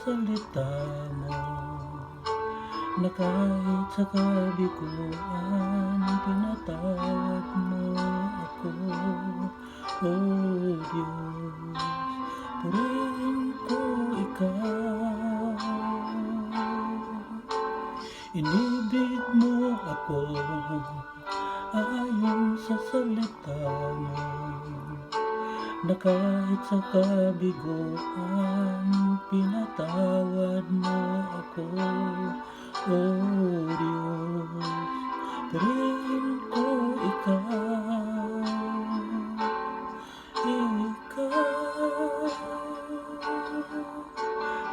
salita mo, na kahit sa kabiguan pinatawad mo ako. O Diyos, purihin ko ikaw. Inibig mo ako ayon sa salita mo, na kahit sa kabiguan pinatawad mo ako. O Diyos, purihin ko ikaw.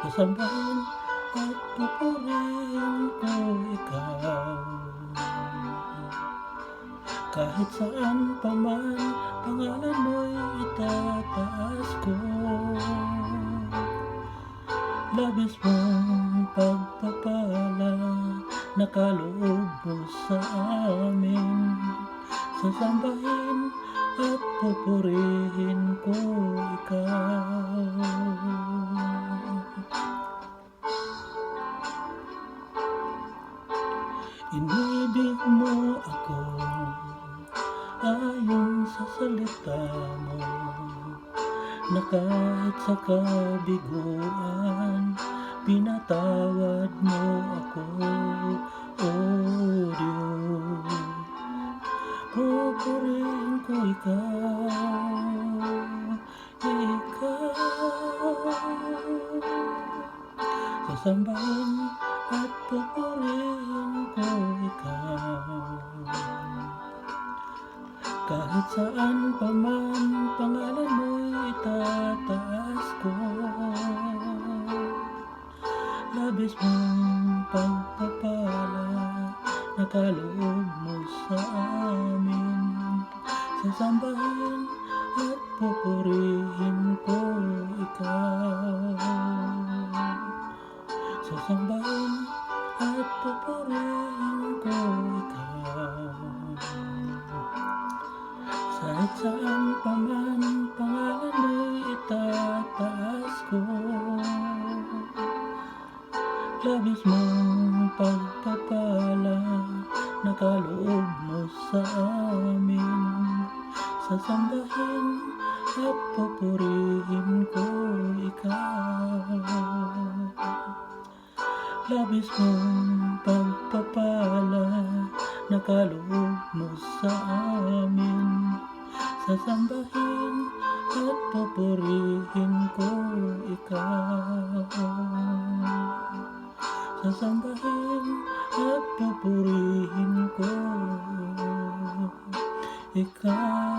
Sasambahin at pupurihin ko ikaw. Kahit saan pa man, pangalan mo'y itataas ko. Labis mong pagpapala, nakaloob mo sa amin. Sasambahin at pupurihin ko ikaw. Inibig mo ako ayon sa salita mo, na kahit sa kabiguan pinatawad mo ako. O Diyos, pupurihin ko ikaw. Sasambahin at pupurihin ko ikaw. Kahit saan pa man, pangalan mo'y itataas ko. Labis mong pagpapala, nakaloob mo sa amin. Sasambahin at pupurihin ko ikaw. Sasambahin at pupurihin ko ikaw. Kahit saan pa man, pangalan mo'y itataas ko. Labis mong pagpapala, nakaloob mo sa amin. Sasambahin at pupurihin ko ikaw. Labis mong pagpapala, nakaloob mo sa amin. Sasambahin at pupurihin ko ikaw. Sasambahin at pupurihin ko ikaw.